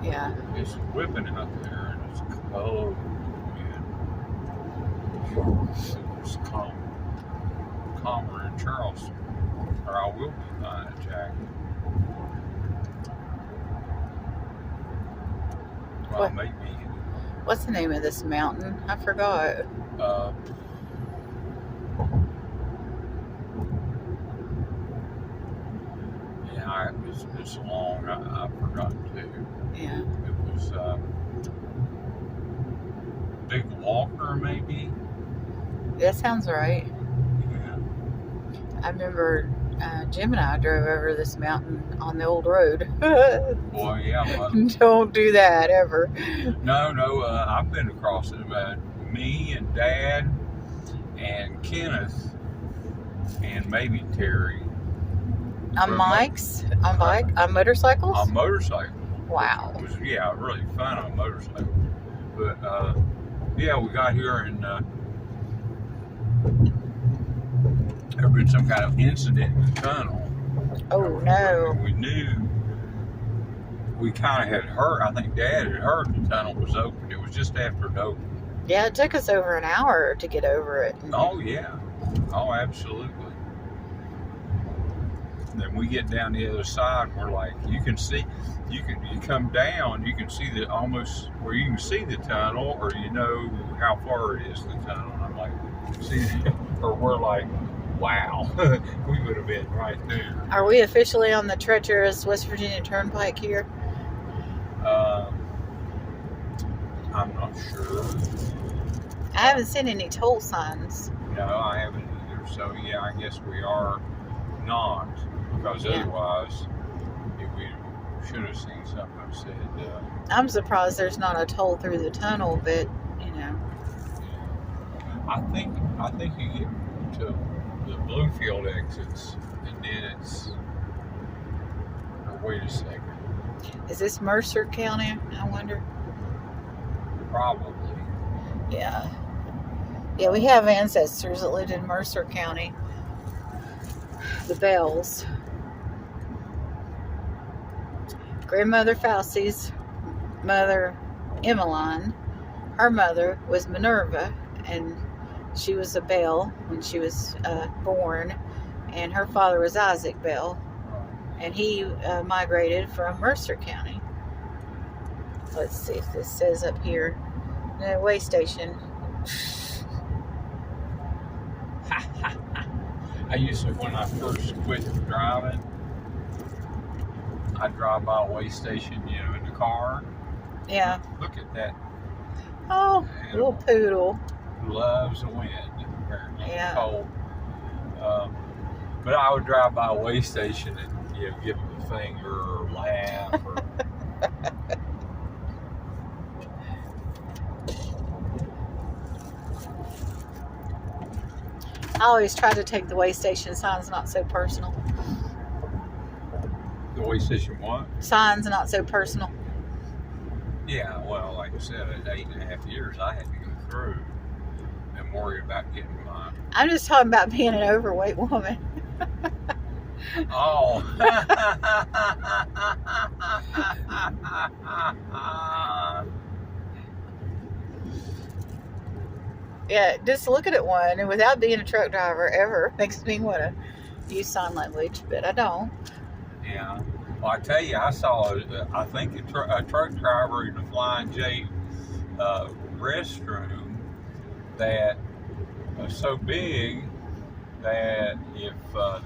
Yeah. It's whipping out there, and it's cold. It's calmer in Charleston, or I will be buying a jacket. Well, maybe. What's the name of this mountain? I forgot. Yeah, it's long. I forgot too. Yeah. It was Big Walker, maybe. That sounds right. Yeah. I remember Jim and I drove over this mountain on the old road. Well, yeah. Well, don't do that ever. No. I've been across it. Me and Dad and Kenneth and maybe Terry. On bikes? On motorcycles? On motorcycles. Wow. It was, really fun on motorcycles. But, yeah, we got here and there had been some kind of incident in the tunnel. Oh, no. We knew, we kind of had heard, I think Dad had heard the tunnel was open. It was just after it opened. Yeah, it took us over an hour to get over it. Oh, yeah. Oh, absolutely. Then we get down the other side and we're like, you come down, you can see almost where you can see the tunnel, or you know how far it is, the tunnel. And I'm like, see, or we're like, wow, we would have been right there. Are we officially on the treacherous West Virginia Turnpike here? I'm not sure. I haven't seen any toll signs. No, I haven't either. So, yeah, I guess we are not. Because otherwise, we should have seen something that said. I'm surprised there's not a toll through the tunnel, but you know. I think you get to the Bluefield exits, and then it's. Wait a second. Is this Mercer County? I wonder. Probably. Yeah. Yeah, we have ancestors that lived in Mercer County. The Bells. Grandmother Faustie's mother, Emmeline, her mother was Minerva, and she was a Bell when she was born, and her father was Isaac Bell, and he migrated from Mercer County. Let's see if this says up here. No, way station. I used to, when I first quit driving, I'd drive by a way station, in the car. Yeah. Look at that. Oh, little poodle. Loves the wind, apparently. Yeah. Cold. But I would drive by a way station and, give them a finger or laugh. Or... I always try to take the way station signs not so personal. The way station what? Signs not so personal. Yeah, well, like I said, at 8.5 years, I had to go through and worry about getting mine. I'm just talking about being an overweight woman. Oh. Yeah, just looking at one, and without being a truck driver ever makes me want to use sign language, but I don't. Yeah. Well, I tell you, I saw, I think a truck driver in the Flying J restroom that was so big that if the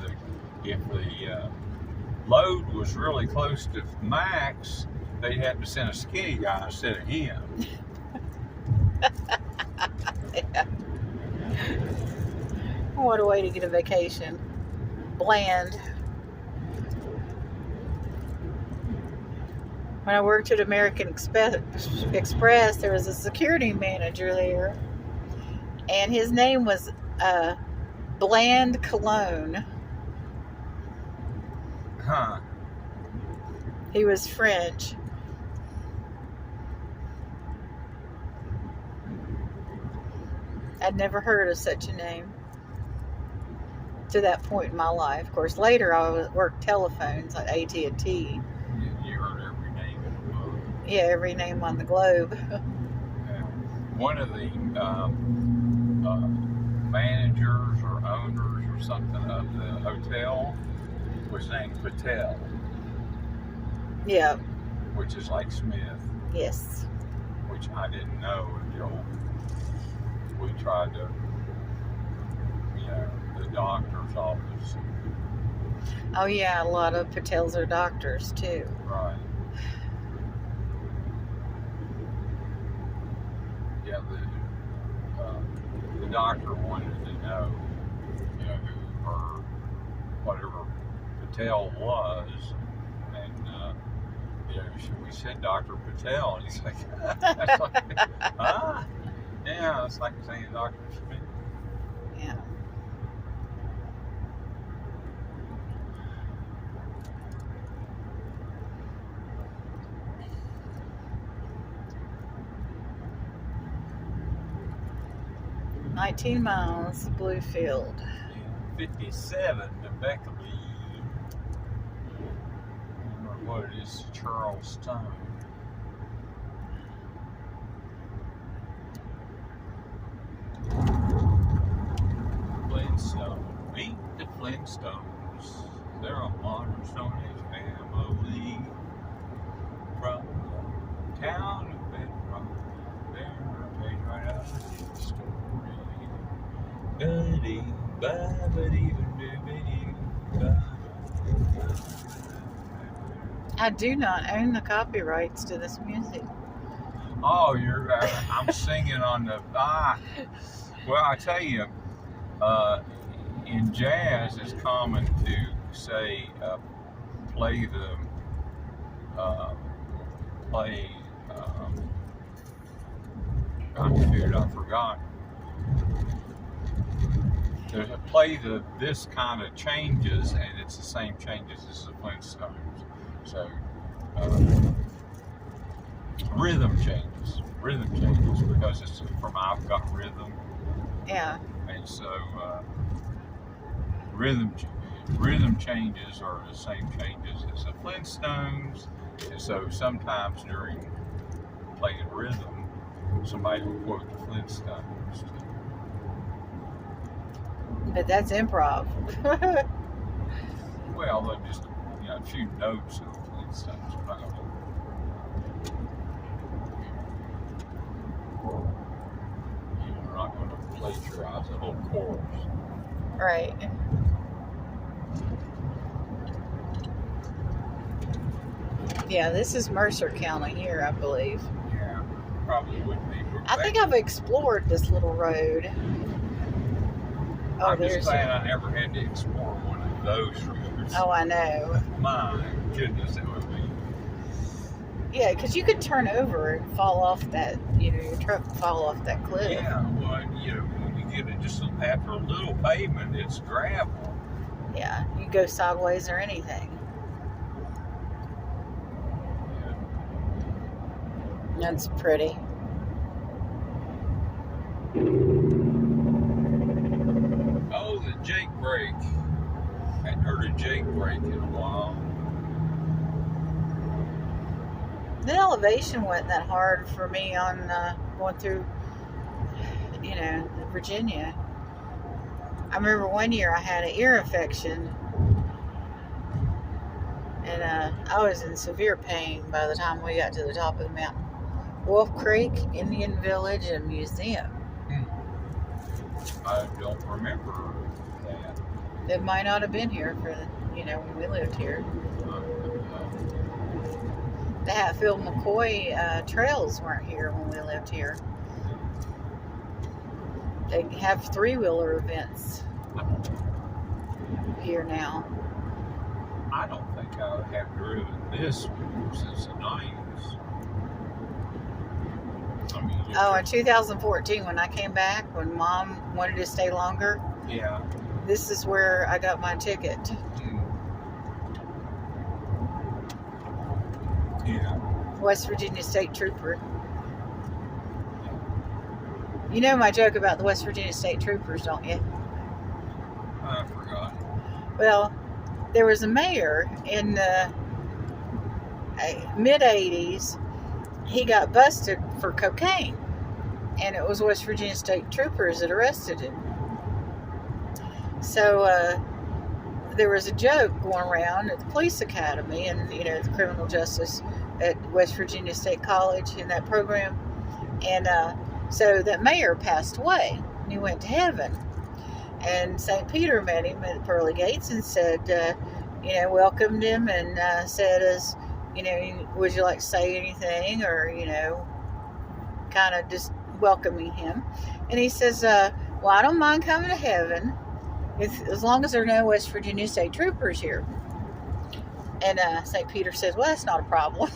load was really close to max, they'd have to send a skinny guy instead of him. Yeah. What a way to get a vacation. Bland. When I worked at American Express, there was a security manager there, and his name was Bland Cologne. Huh. He was French. I'd never heard of such a name to that point in my life. Of course, later I worked telephones like AT&T. You heard every name in the book. Yeah, every name on the globe. One of the managers or owners or something of the hotel was named Patel, Yeah. which is like Smith, Yes. which I didn't know until we tried to, the doctor's office. Oh yeah, a lot of Patels are doctors too. Right. Yeah, the doctor wanted to know, who or whatever Patel was, and we said Dr. Patel, and he's like, it's like, ah, yeah, it's like saying Dr. Smith. Yeah. "19 miles, Bluefield." 57 to Beckley. I don't know what it is, Charleston. Flintstone. Meet the Flintstones. They're a modern Stone Age family from the town of Bedrock. They're a page right out of the story. I do not own the copyrights to this music. Oh, I'm singing on the, well, I tell you, in jazz, it's common to say, play, I forgot. There's a play this kind of changes, and it's the same changes as the Flintstones. So, rhythm changes because it's from I've Got Rhythm. Yeah. And so, rhythm changes are the same changes as the Flintstones. And so sometimes during playing rhythm, somebody will quote the Flintstones. But that's improv. Well, they're just, a few notes of the Flintstones. We're not going to plagiarize the whole chorus. Right. Yeah, this is Mercer County here, I believe. Yeah, probably would be. I think I've explored this little road. Oh, I'm just glad I never had to explore one of those roads. Oh, I know. My goodness, it would be. Yeah, because you could turn over and fall off that, your truck would fall off that cliff. Yeah, well, when you get it just after a little pavement, it's gravel. Yeah, you can go sideways or anything. Yeah. That's pretty. Oh, the Jake break. Hadn't heard of Jake break in a while. The elevation wasn't that hard for me on going through, Virginia. I remember one year I had an ear infection, and I was in severe pain by the time we got to the top of the mountain. Wolf Creek, Indian Village, and Museum. I don't remember that. It might not have been here for, when we lived here. The Hatfield McCoy trails weren't here when we lived here. They have 3-wheeler events here now. I don't think I have driven this since the 90s. In 2014 when I came back, when Mom wanted to stay longer. Yeah. This is where I got my ticket. Yeah. West Virginia State Trooper. You know my joke about the West Virginia State Troopers, don't you? I forgot. Well, there was a mayor in the mid-'80s he got busted for cocaine, and it was West Virginia State Troopers that arrested him. So there was a joke going around at the police academy and the criminal justice at West Virginia State College in that program, and so that mayor passed away and he went to heaven, and St. Peter met him at the pearly gates and said, welcomed him and said, would you like to say anything, or kind of just welcoming him. And he says, well, I don't mind coming to heaven as long as there are no West Virginia State Troopers here. And St. Peter says, well, that's not a problem.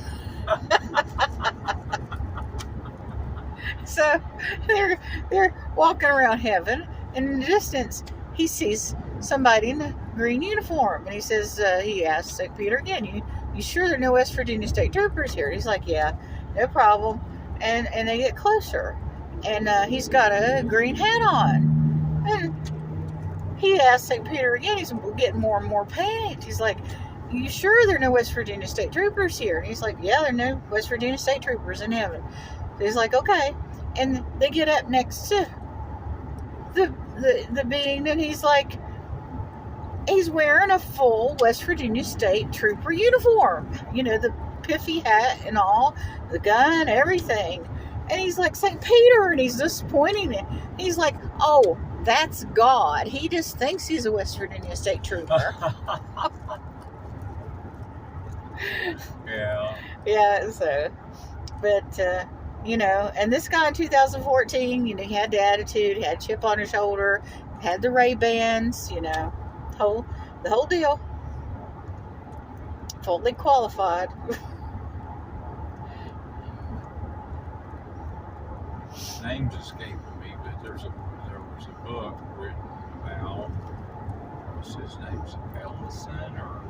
So they're walking around heaven, and in the distance he sees somebody in a green uniform, and he says, he asks St. Peter again, you sure there are no West Virginia State Troopers here? And he's like, yeah, no problem. And they get closer, and he's got a green hat on, and he asks St. Peter again. He's getting more and more panicked. He's like, you sure there are no West Virginia State Troopers here? And he's like, yeah, there are no West Virginia State Troopers in heaven. So he's like, okay. And they get up next to the being, and he's like, he's wearing a full West Virginia State Trooper uniform. The piffy hat and all, the gun, everything. And he's like, St. Peter, and he's just pointing it. He's like, oh, that's God. He just thinks he's a West Virginia State Trooper. Yeah. Yeah, so, but, and this guy in 2014, he had the attitude, he had a chip on his shoulder, had the Ray-Bans, the whole deal. Fully qualified. Name's escaping me, but there was a book written about, what's his name, Ellison, or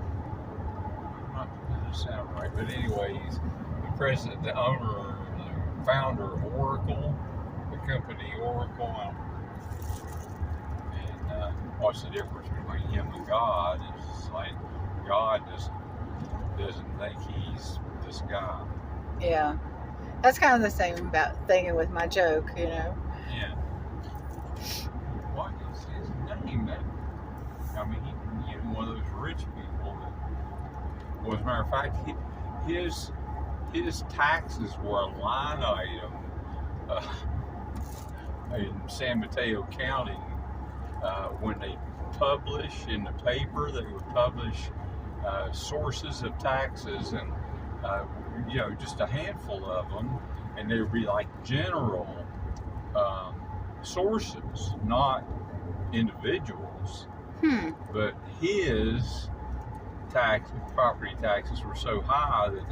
doesn't sound right, but anyway, he's the president, the owner, the founder of Oracle, the company Oracle, and what's the difference between him and God? It's like God just doesn't think he's this guy. Yeah, that's kind of the same about thinking with my joke, Yeah. What is his name? He's one of those rich people that. Well, as a matter of fact, his taxes were a line item in San Mateo County. When they publish in the paper, they would publish sources of taxes, and just a handful of them, and they would be like general sources, not individuals. But his property taxes were so high that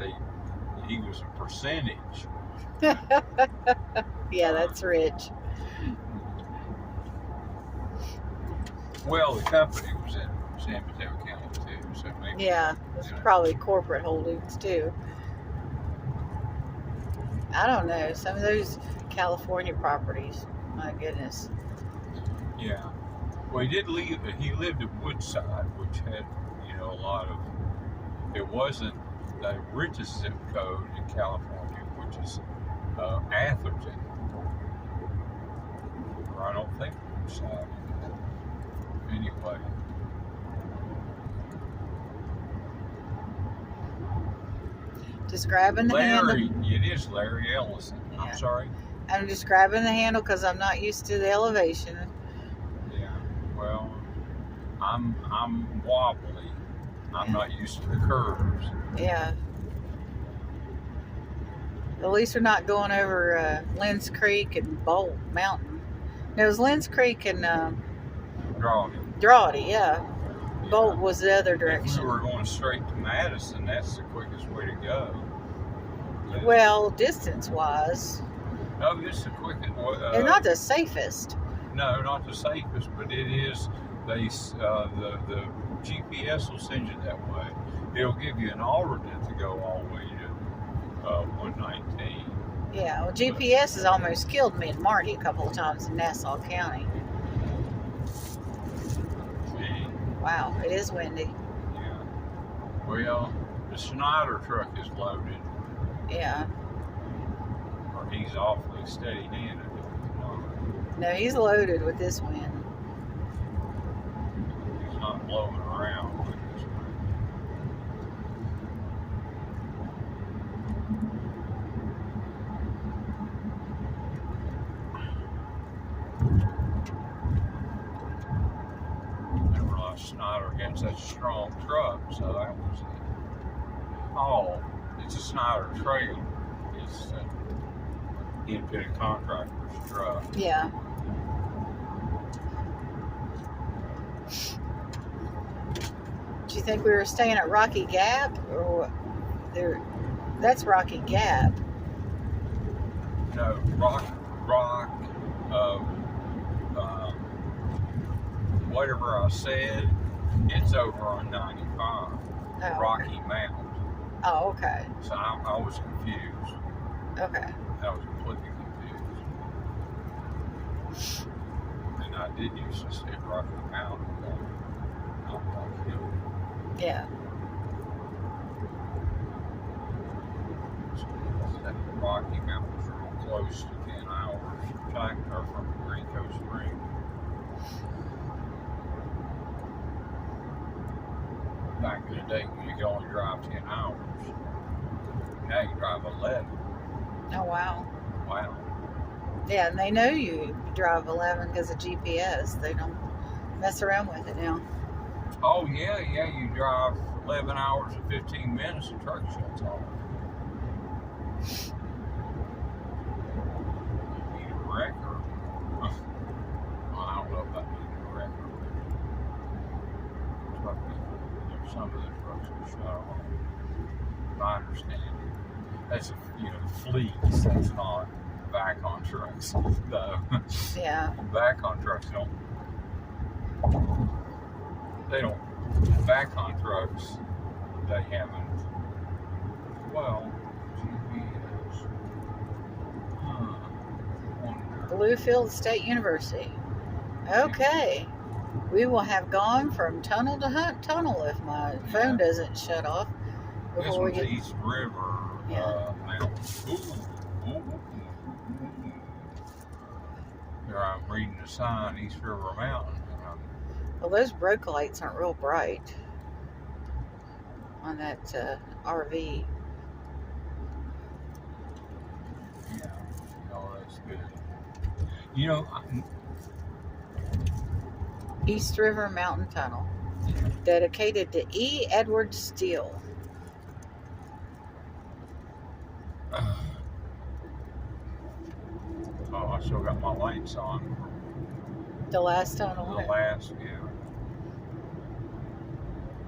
he was a percentage. Yeah, that's rich. Well, the company was in San Mateo County too, so maybe. Yeah, it's probably corporate holdings too. I don't know. Some of those California properties, my goodness. Yeah. Well, he lived at Woodside, which had, a lot of, it wasn't the richest zip code in California, which is Atherton. Or I don't think Woodside. Anyway. Describing the handle. It is Larry Ellison. Yeah. I'm sorry. I'm describing the handle because I'm not used to the elevation. Yeah. Well, I'm wobbly. I'm not used to the curves. Yeah. At least we're not going over Lynn's Creek and Bolt Mountain. No, it was Lynn's Creek and Drawdy, yeah. Bolt was the other direction. If we were going straight to Madison, that's the quickest way to go. Well, distance-wise. No, it's the quickest. It's not the safest. No, not the safest, but it is. The GPS will send you that way. It'll give you an alternate to go all the way to 119. Yeah, well, GPS has almost killed me and Marty a couple of times in Nassau County. Gee. Wow, it is windy. Yeah. Well, the Schneider truck is loaded. Yeah. He's awfully steady-handed. No, he's loaded with this wind. He's not blowing around like this one. Never realized Snyder had such a strong truck, so that was it. Oh, it's a Snyder Trail. It's an independent contractor's truck. Yeah. Do you think we were staying at Rocky Gap or what? There? That's Rocky Gap. No, whatever I said, it's over on 95, Oh, Rocky Mountain. Oh, okay. So I was confused. Okay. I was completely confused. And I did used to say Rocky Mountain. Yeah. The Rocky Mountains are real close to 10 hours from Green Coast Spring. Back in the day when you could only drive 10 hours. Now you drive 11. Oh, wow. Wow. Yeah, and they know you drive 11 because of GPS. They don't mess around with it now. Oh, yeah, you drive 11 hours and 15 minutes, the truck shuts off. Need a record. Well, I don't know about needing a record. Some of the trucks are shut off. I understand. That's fleets. That's not back on trucks, though. Yeah. Back on trucks they don't back on trucks. They haven't. Well, GPS. Bluefield State University. Okay. We will have gone from tunnel to tunnel if my phone doesn't shut off. This one's East River Mountain. Here I'm reading the sign, East River Mountain. Well, those brake lights aren't real bright on that RV. Yeah, no, that's good. East River Mountain Tunnel, dedicated to E. Edward Steele. Oh, I still got my lights on. The last tunnel.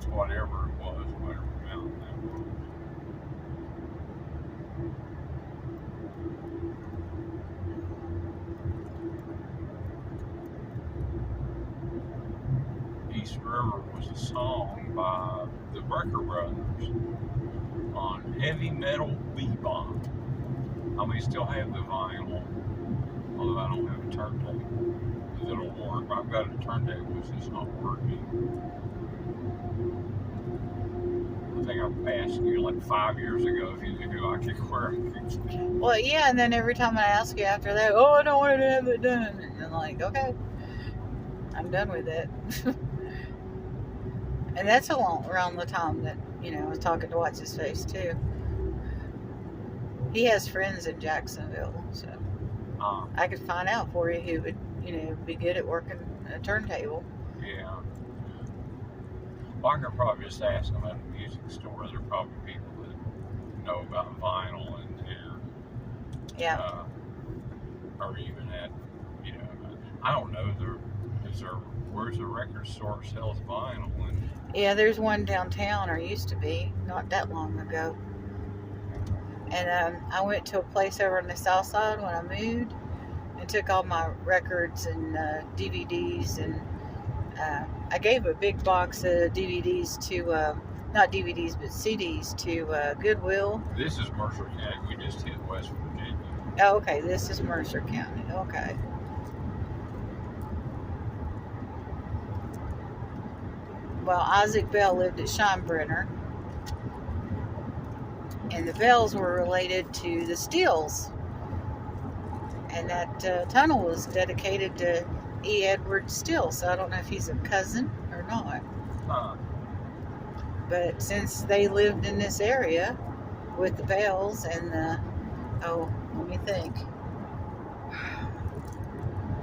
Whatever it was, whatever mountain that was. East River was a song by the Brecker Brothers on Heavy Metal Bebop. I may still have the vinyl, although I don't have a turntable. Because it'll work. I've got a turntable, it's just not working. I think I asked you like 5 years ago if you knew who I could wear. Well, yeah, and then every time I ask you after that, oh, I don't want to have it done. And I'm like, okay, I'm done with it. And that's around the time that, I was talking to What's His Face too. He has friends in Jacksonville, so I could find out for you who would, be good at working a turntable. Yeah. Well, I could probably just ask them at a music store. There are probably people that know about vinyl in there. Yeah. Or even at, I don't know. Where's the record store that sells vinyl? Yeah, there's one downtown, or used to be, not that long ago. And I went to a place over on the south side when I moved and took all my records and DVDs, and I gave a big box of DVDs to, not DVDs, but CDs to Goodwill. This is Mercer County. We just hit West Virginia. Oh, okay. This is Mercer County. Okay. Well, Isaac Bell lived at Scheinbrenner, and the Bells were related to the Steels. And that tunnel was dedicated to E. Edward Still, so I don't know if he's a cousin or not. Huh. But since they lived in this area with the Bells and the, let me think.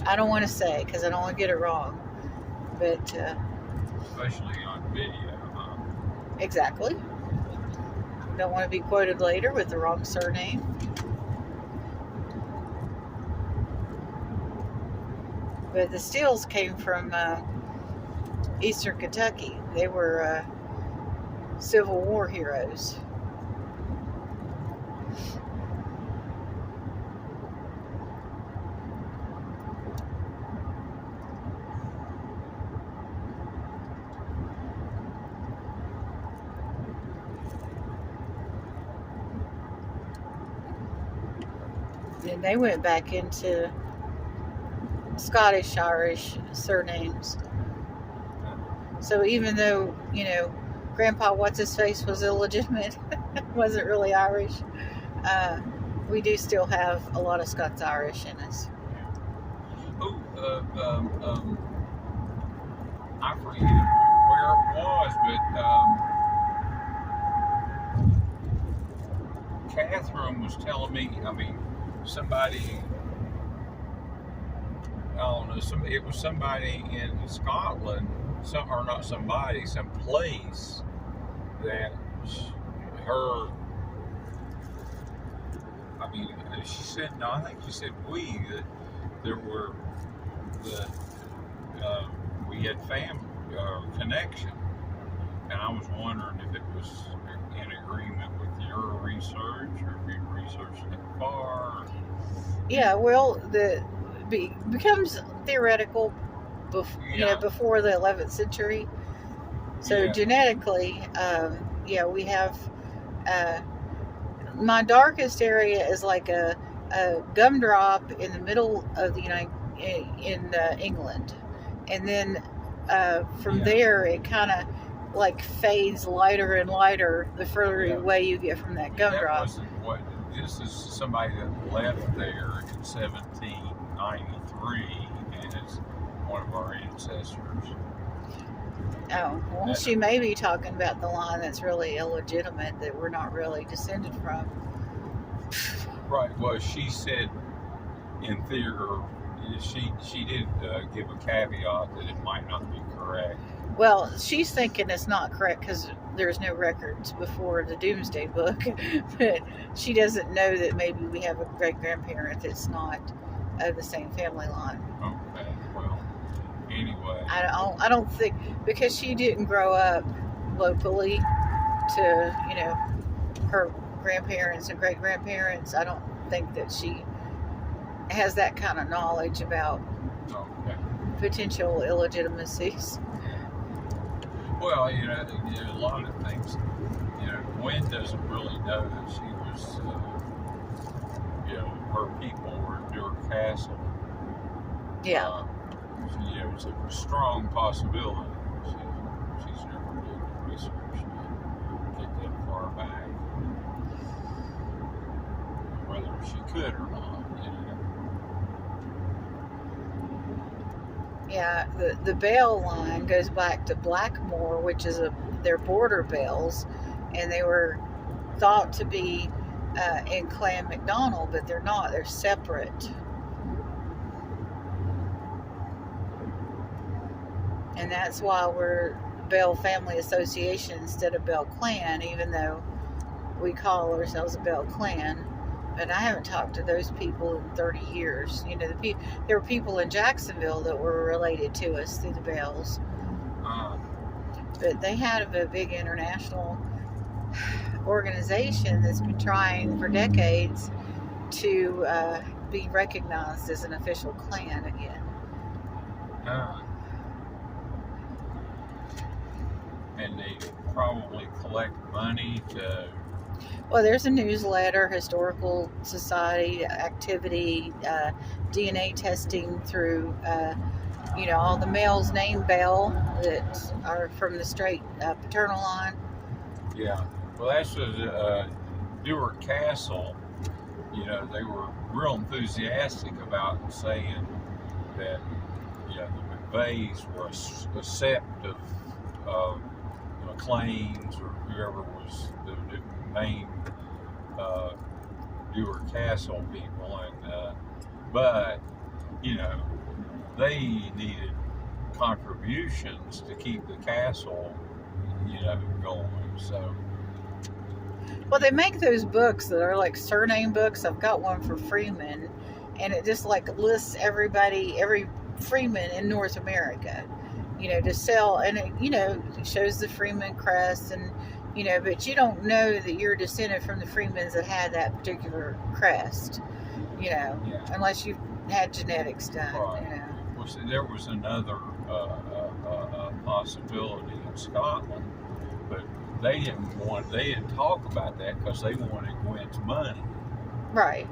I don't want to say because I don't want to get it wrong. But Especially on video, huh? exactly. Don't want to be quoted later with the wrong surname. But the Steels came from Eastern Kentucky. They were Civil War heroes. And they went back into Scottish Irish surnames. So even though, Grandpa What's-His-Face was illegitimate, wasn't really Irish, we do still have a lot of Scots Irish in us. I forget where it was, but Catherine was telling me, somebody, I don't know, it was somebody in Scotland, some place that her, she said, no, I think she said that there were, we had family connection, and I was wondering if it was in agreement with your research, or if you researched it far. Yeah, well, becomes theoretical, before the 11th century. So genetically, we have. My darkest area is like a gumdrop in the middle of the in England, and then from there it kind of like fades lighter and lighter the further away you get from that gumdrop. This is somebody that left there in 1793, and it's one of our ancestors. Oh, well, she may be talking about the line that's really illegitimate that we're not really descended from. Right. Well, she said in theory, she did give a caveat that it might not be correct. Well, she's thinking it's not correct because there's no records before the Doomsday Book, but she doesn't know that maybe we have a great-grandparent that's not of the same family line. Okay, well, anyway. I don't think, because she didn't grow up locally to, her grandparents and great-grandparents, I don't think that she has that kind of knowledge about potential illegitimacies. Well, there's a lot of things. Gwen doesn't really know that she was, her people were in Dewar Castle. Yeah. It's a strong possibility. She's never did research to get that far back. Whether she could or not, Yeah, the Bell line goes back to Blackmore, which is their border bells, and they were thought to be in Clan MacDonald, but they're not. They're separate. And that's why we're Bell Family Association instead of Bell Clan, even though we call ourselves a Bell Clan. But I haven't talked to those people in 30 years. There were people in Jacksonville that were related to us through the Bells. But they had a big international organization that's been trying for decades to be recognized as an official clan again. And they probably collect money to... Well, there's a newsletter, historical society activity, DNA testing through, all the males named Bell that are from the straight paternal line. Yeah. Well, that's Dewar Castle they were real enthusiastic about saying that, the McVeighs were a sept of McLean's or whoever was the main Dewar Castle people, but they needed contributions to keep the castle, going. So. Well, they make those books that are like surname books. I've got one for Freeman, and it just like lists every Freeman in North America, to sell, and it shows the Freeman crest, and but you don't know that you're descended from the Freemans that had that particular crest, unless you've had genetics done. Right. Well, see, there was another possibility in Scotland, but they didn't talk about that because they wanted Gwen's money. Right.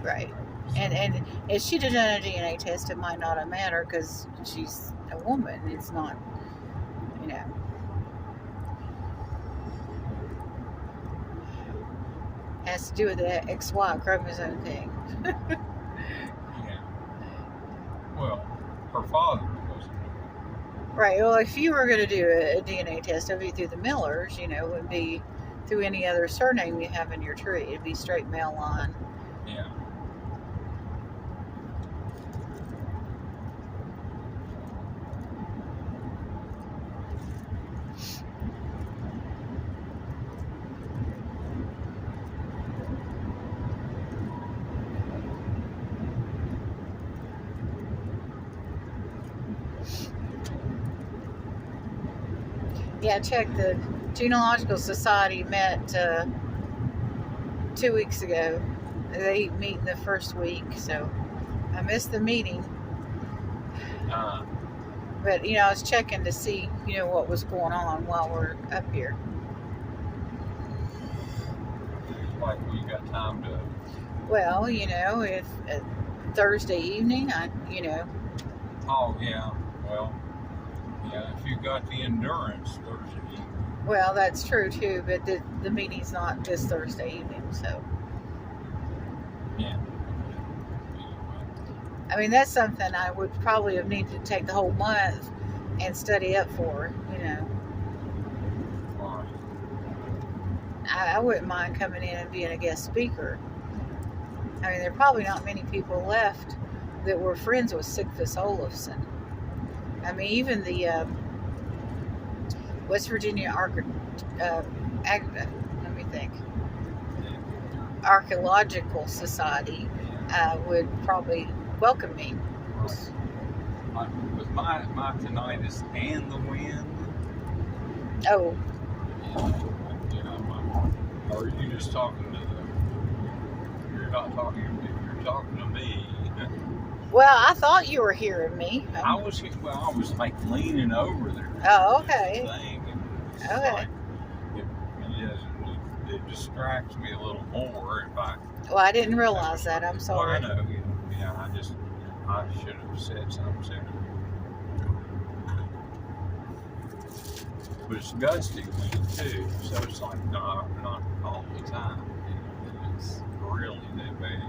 And if she'd have done a DNA test, it might not have mattered because she's a woman. It's not, has to do with the XY chromosome thing. Yeah. Well, her father wasn't. Right. Well, if you were going to do a DNA test, it would be through the Millers. It wouldn't be through any other surname you have in your tree. It'd be straight male line. Yeah. Yeah, check. The Genealogical Society met 2 weeks ago. They meet in the first week, so I missed the meeting. But, I was checking to see, what was going on while we're up here. Like, we got time to... Well, if Thursday evening, Oh, yeah. Well, yeah, if you got the endurance Thursday evening. Well, that's true, too, but the meeting's not this Thursday evening, so... Yeah. I mean, that's something I would probably have needed to take the whole month and study up for, Right. I wouldn't mind coming in and being a guest speaker. I mean, there are probably not many people left that were friends with Sigfus Olafsson. I mean, even the West Virginia Archaeological Society would probably welcome me. Right. With my tinnitus and the wind. Oh. Or are you just talking to you're not talking, you're talking to me. Well, I thought you were hearing me. I was like leaning over there. Oh, okay. Okay. Like, it distracts me a little more if I. Well, I didn't realize that. I'm sorry. Well, I know. I should have said something sooner. But it's gusty wind too, so it's like not all the time. It's really that bad.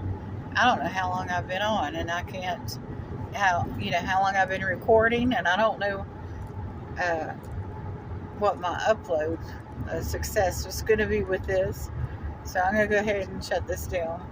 I don't know how long I've been on, and I can't how long I've been recording, and I don't know what my upload success was going to be with this. So I'm going to go ahead and shut this down.